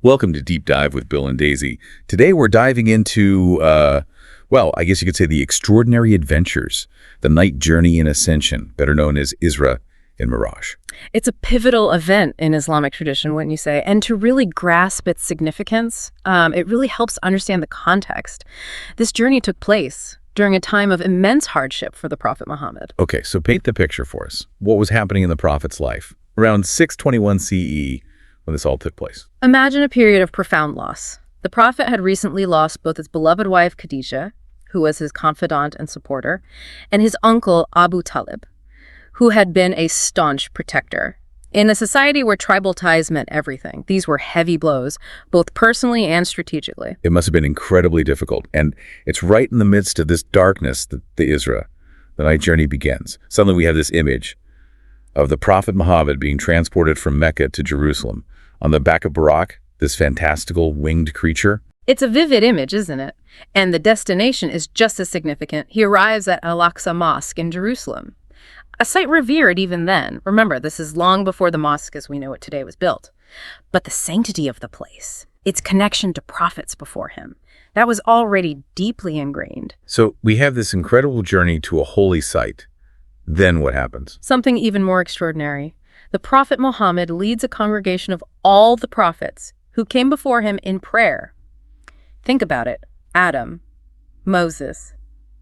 Welcome to Deep Dive with Bill and Daisy. Today we're diving into, well, I guess you could say the extraordinary adventures, the night journey in Ascension, better known as Isra and Mi'raj. It's a pivotal event in Islamic tradition, wouldn't you say? And to really grasp its significance, it really helps understand the context. This journey took place during a time of immense hardship for the Prophet Muhammad. Okay, so paint the picture for us. What was happening in the Prophet's life around 621 CE when this all took place? Imagine a period of profound loss. The Prophet had recently lost both his beloved wife Khadijah, who was his confidant and supporter, and his uncle Abu Talib, who had been a staunch protector. In a society where tribal ties meant everything, these were heavy blows, both personally and strategically. It must have been incredibly difficult, and it's right in the midst of this darkness that the Isra, the night journey, begins. Suddenly we have this image of the Prophet Muhammad being transported from Mecca to Jerusalem. On the back of Buraq, this fantastical winged creature. It's a vivid image, isn't it? And the destination is just as significant. He arrives at Al-Aqsa Mosque in Jerusalem, a site revered even then. Remember, this is long before the mosque as we know it today was built. But the sanctity of the place, its connection to prophets before him, that was already deeply ingrained. So we have this incredible journey to a holy site. Then what happens? Something even more extraordinary. The Prophet Muhammad leads a congregation of all the prophets who came before him in prayer. Think about it. Adam, Moses,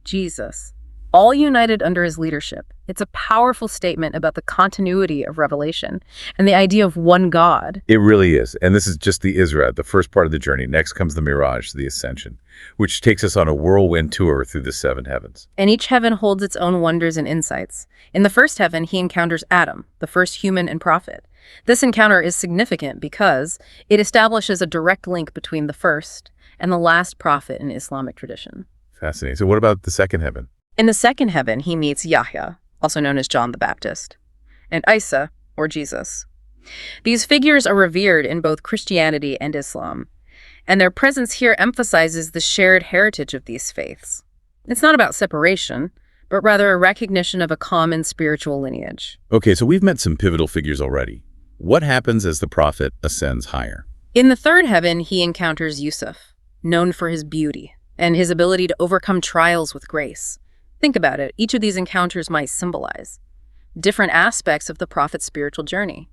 Jesus, all united under his leadership. It's a powerful statement about the continuity of revelation and the idea of one God. It really is. And this is just the Isra, the first part of the journey. Next comes the Mi'raj, the Ascension, which takes us on a whirlwind tour through the seven heavens. And each heaven holds its own wonders and insights. In the first heaven, he encounters Adam, the first human and prophet. This encounter is significant because it establishes a direct link between the first and the last prophet in Islamic tradition. Fascinating. So what about the second heaven? In the second heaven, he meets Yahya, also known as John the Baptist, and Isa, or Jesus. These figures are revered in both Christianity and Islam, and their presence here emphasizes the shared heritage of these faiths. It's not about separation, but rather a recognition of a common spiritual lineage. Okay, so we've met some pivotal figures already. What happens as the prophet ascends higher? In the third heaven, he encounters Yusuf, known for his beauty and his ability to overcome trials with grace. Think about it. Each of these encounters might symbolize different aspects of the prophet's spiritual journey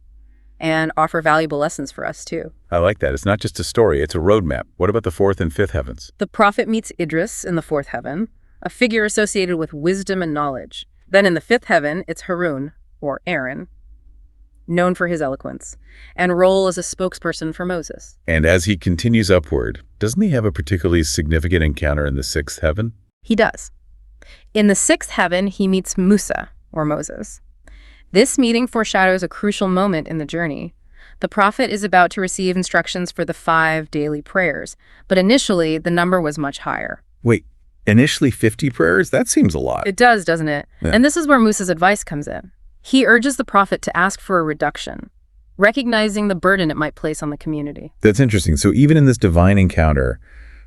and offer valuable lessons for us too. I like that. It's not just a story, it's a roadmap. What about the fourth and fifth heavens? The prophet meets Idris in the fourth heaven, a figure associated with wisdom and knowledge. Then in the fifth heaven, it's Harun, or Aaron, known for his eloquence, and role as a spokesperson for Moses. And as he continues upward, doesn't he have a particularly significant encounter in the sixth heaven? He does. In the sixth heaven, he meets Musa, or Moses. This meeting foreshadows a crucial moment in the journey. The prophet is about to receive instructions for the 5 daily prayers, but initially the number was much higher. Wait, initially 50 prayers? That seems a lot. It does, doesn't it? Yeah. And this is where Musa's advice comes in. He urges the prophet to ask for a reduction, recognizing the burden it might place on the community. That's interesting. So even in this divine encounter,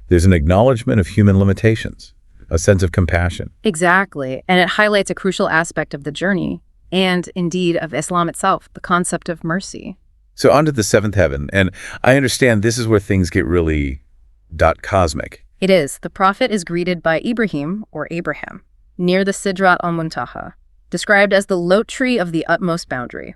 there's an acknowledgement of human limitations, a sense of compassion. Exactly. And it highlights a crucial aspect of the journey, and indeed of Islam itself, the concept of mercy. So on to the seventh heaven, and I understand this is where things get really cosmic. It is. The prophet is greeted by Ibrahim, or Abraham, near the Sidrat al-Muntaha, described as the lote tree of the utmost boundary.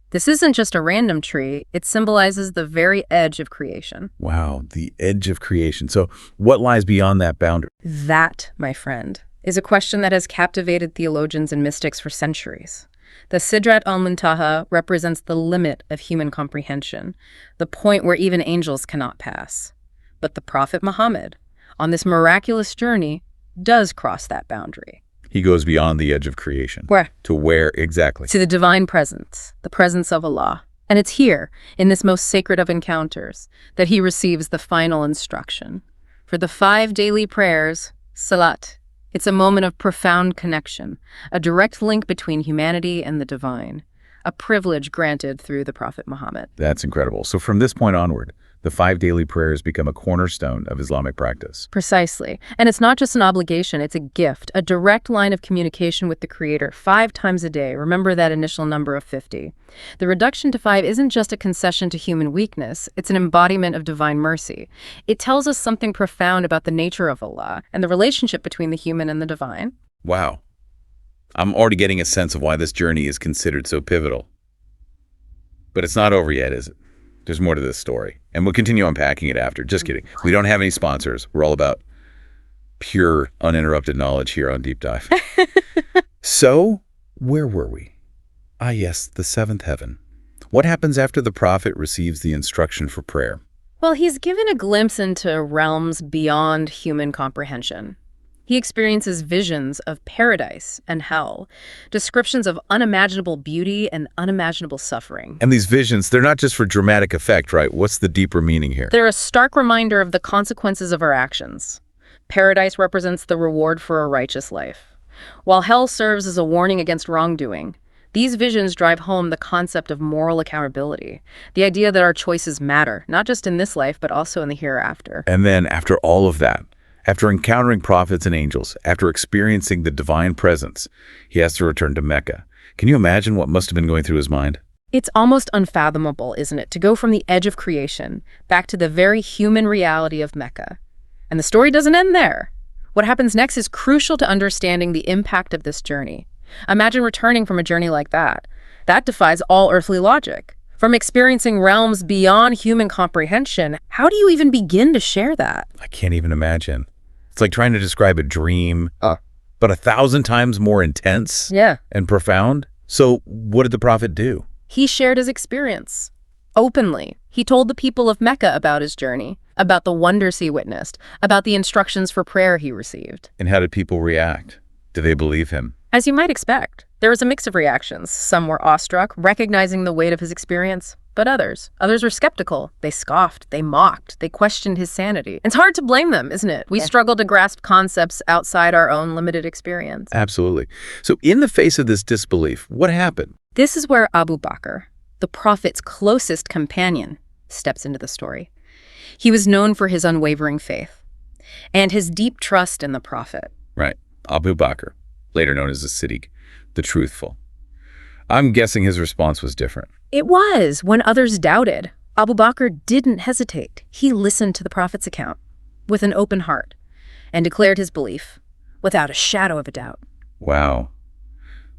This isn't just a random tree, it symbolizes the very edge of creation. Wow, the edge of creation. So what lies beyond that boundary? That, my friend, is a question that has captivated theologians and mystics for centuries. The Sidrat al-Muntaha represents the limit of human comprehension, the point where even angels cannot pass. But the Prophet Muhammad, on this miraculous journey, does cross that boundary. He goes beyond the edge of creation. Where? To where exactly? To the divine presence, the presence of Allah. And it's here, in this most sacred of encounters, that he receives the final instruction. For the 5 daily prayers, Salat, it's a moment of profound connection, a direct link between humanity and the divine, a privilege granted through the Prophet Muhammad. That's incredible. So from this point onward, the 5 daily prayers become a cornerstone of Islamic practice. Precisely. And it's not just an obligation, it's a gift, a direct line of communication with the Creator 5 times a day. Remember that initial number of 50. The reduction to 5 isn't just a concession to human weakness, it's an embodiment of divine mercy. It tells us something profound about the nature of Allah and the relationship between the human and the divine. Wow. I'm already getting a sense of why this journey is considered so pivotal. But it's not over yet, is it? There's more to this story. And we'll continue unpacking it after. Just kidding. We don't have any sponsors. We're all about pure, uninterrupted knowledge here on Deep Dive. So, where were we? Ah, yes, the 7th heaven. What happens after the prophet receives the instruction for prayer? Well, he's given a glimpse into realms beyond human comprehension. He experiences visions of paradise and hell, descriptions of unimaginable beauty and unimaginable suffering. And these visions, they're not just for dramatic effect, right? What's the deeper meaning here? They're a stark reminder of the consequences of our actions. Paradise represents the reward for a righteous life, while hell serves as a warning against wrongdoing. These visions drive home the concept of moral accountability, the idea that our choices matter, not just in this life, but also in the hereafter. And then, after all of that, after encountering prophets and angels, after experiencing the divine presence, he has to return to Mecca. Can you imagine what must have been going through his mind? It's almost unfathomable, isn't it, to go from the edge of creation back to the very human reality of Mecca. And the story doesn't end there. What happens next is crucial to understanding the impact of this journey. Imagine returning from a journey like that. That defies all earthly logic. From experiencing realms beyond human comprehension, how do you even begin to share that? I can't even imagine. It's like trying to describe a dream, but 1,000 times more intense and profound. So what did the prophet do? He shared his experience openly. He told the people of Mecca about his journey, about the wonders he witnessed, about the instructions for prayer he received. And how did people react? Did they believe him? As you might expect, there was a mix of reactions. Some were awestruck, recognizing the weight of his experience, but others were skeptical. They scoffed, they mocked, they questioned his sanity. It's hard to blame them, isn't it? We struggle to grasp concepts outside our own limited experience. Absolutely. So in the face of this disbelief, what happened? This is where Abu Bakr, the prophet's closest companion, steps into the story. He was known for his unwavering faith and his deep trust in the prophet. Right. Abu Bakr, later known as the Siddiq, the truthful. I'm guessing his response was different. It was. When others doubted, Abu Bakr didn't hesitate. He listened to the prophet's account with an open heart and declared his belief without a shadow of a doubt. Wow.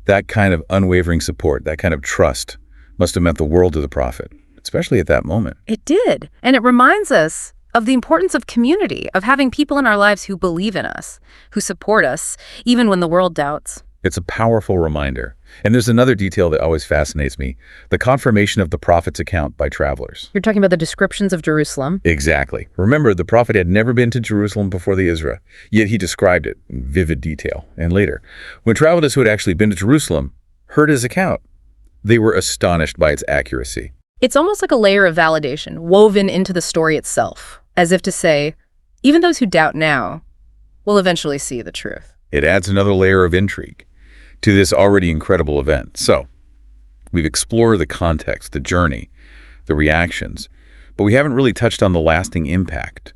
That kind of unwavering support, that kind of trust must have meant the world to the prophet, especially at that moment. It did. And it reminds us of the importance of community, of having people in our lives who believe in us, who support us, even when the world doubts. It's a powerful reminder. And there's another detail that always fascinates me, the confirmation of the prophet's account by travelers. You're talking about the descriptions of Jerusalem? Exactly. Remember, the prophet had never been to Jerusalem before the Isra, yet he described it in vivid detail. And later, when travelers who had actually been to Jerusalem heard his account, they were astonished by its accuracy. It's almost like a layer of validation woven into the story itself, as if to say, even those who doubt now will eventually see the truth. It adds another layer of intrigue to this already incredible event. So, we've explored the context, the journey, the reactions, but we haven't really touched on the lasting impact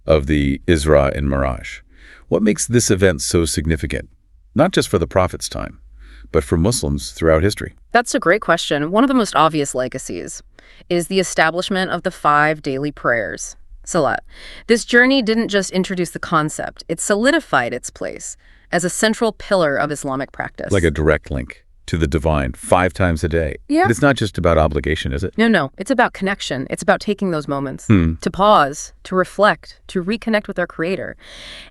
of the Isra and Mi'raj. What makes this event so significant, not just for the prophet's time, but for Muslims throughout history? That's a great question. One of the most obvious legacies is the establishment of the 5 daily prayers, Salat. This journey didn't just introduce the concept, it solidified its place as a central pillar of Islamic practice. Like a direct link to the divine 5 times a day. Yeah. But it's not just about obligation, is it? No. It's about connection. It's about taking those moments to pause, to reflect, to reconnect with our Creator.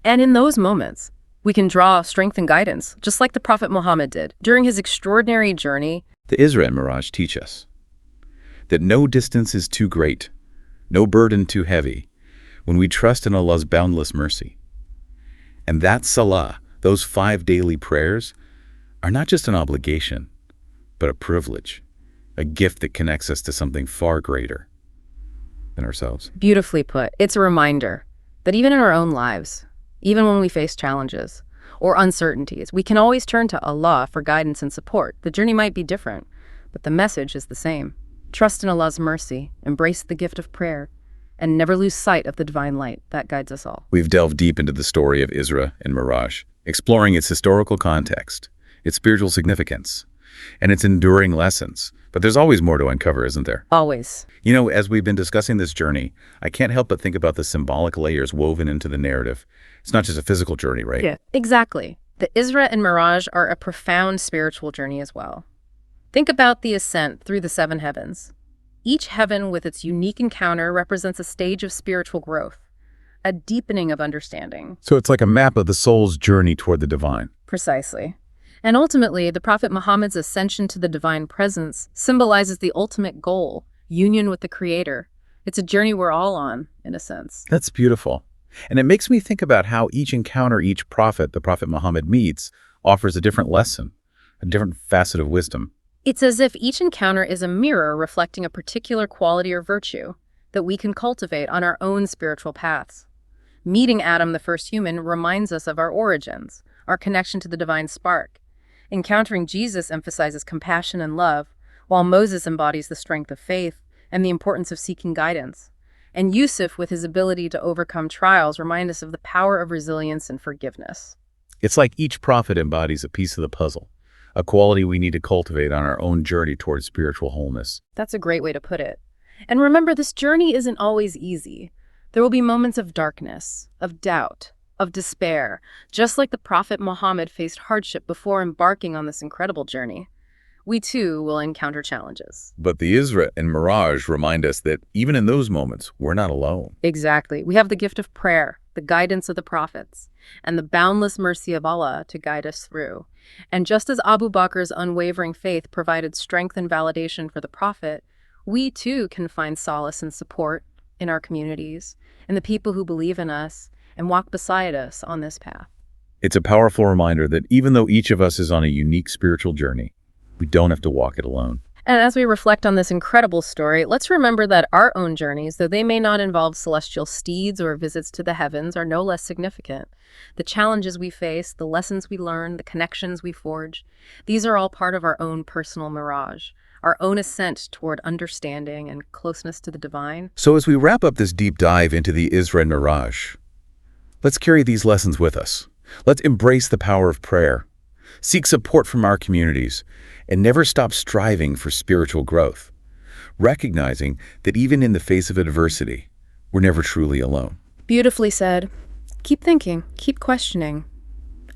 And in those moments, we can draw strength and guidance, just like the Prophet Muhammad did. During his extraordinary journey, the Isra and Mi'raj teach us that no distance is too great, no burden too heavy, when we trust in Allah's boundless mercy. And that salah, those 5 daily prayers, are not just an obligation, but a privilege, a gift that connects us to something far greater than ourselves. Beautifully put. It's a reminder that even in our own lives, even when we face challenges or uncertainties, we can always turn to Allah for guidance and support. The journey might be different, but the message is the same. Trust in Allah's mercy, embrace the gift of prayer, and never lose sight of the divine light that guides us all. We've delved deep into the story of Isra and Mi'raj, exploring its historical context, its spiritual significance, and its enduring lessons. But there's always more to uncover, isn't there? Always. You know, as we've been discussing this journey, I can't help but think about the symbolic layers woven into the narrative. It's not just a physical journey, right? Yeah, exactly. The Isra and Mi'raj are a profound spiritual journey as well. Think about the ascent through the seven heavens. Each heaven with its unique encounter represents a stage of spiritual growth, a deepening of understanding. So it's like a map of the soul's journey toward the divine. Precisely. And ultimately, the Prophet Muhammad's ascension to the divine presence symbolizes the ultimate goal, union with the Creator. It's a journey we're all on, in a sense. That's beautiful. And it makes me think about how each encounter each prophet the Prophet Muhammad meets offers a different lesson, a different facet of wisdom. It's as if each encounter is a mirror reflecting a particular quality or virtue that we can cultivate on our own spiritual paths. Meeting Adam, the first human, reminds us of our origins, our connection to the divine spark. Encountering Jesus emphasizes compassion and love, while Moses embodies the strength of faith and the importance of seeking guidance. And Yusuf, with his ability to overcome trials, remind us of the power of resilience and forgiveness. It's like each prophet embodies a piece of the puzzle, a quality we need to cultivate on our own journey towards spiritual wholeness. That's a great way to put it. And remember, this journey isn't always easy. There will be moments of darkness, of doubt, of despair, just like the Prophet Muhammad faced hardship before embarking on this incredible journey. We too will encounter challenges. But the Isra and Mi'raj remind us that even in those moments, we're not alone. Exactly. We have the gift of prayer, the guidance of the prophets, and the boundless mercy of Allah to guide us through. And just as Abu Bakr's unwavering faith provided strength and validation for the Prophet, we too can find solace and support in our communities, in the people who believe in us and walk beside us on this path. It's a powerful reminder that even though each of us is on a unique spiritual journey, we don't have to walk it alone. And as we reflect on this incredible story, let's remember that our own journeys, though they may not involve celestial steeds or visits to the heavens, are no less significant. The challenges we face, the lessons we learn, the connections we forge, these are all part of our own personal mirage, our own ascent toward understanding and closeness to the divine. So as we wrap up this deep dive into the Isra and Mi'raj, let's carry these lessons with us. Let's embrace the power of prayer, seek support from our communities, and never stop striving for spiritual growth, recognizing that even in the face of adversity, we're never truly alone. Beautifully said. Keep thinking, keep questioning,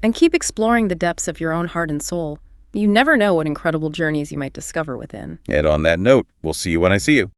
and keep exploring the depths of your own heart and soul. You never know what incredible journeys you might discover within. And on that note, we'll see you when I see you.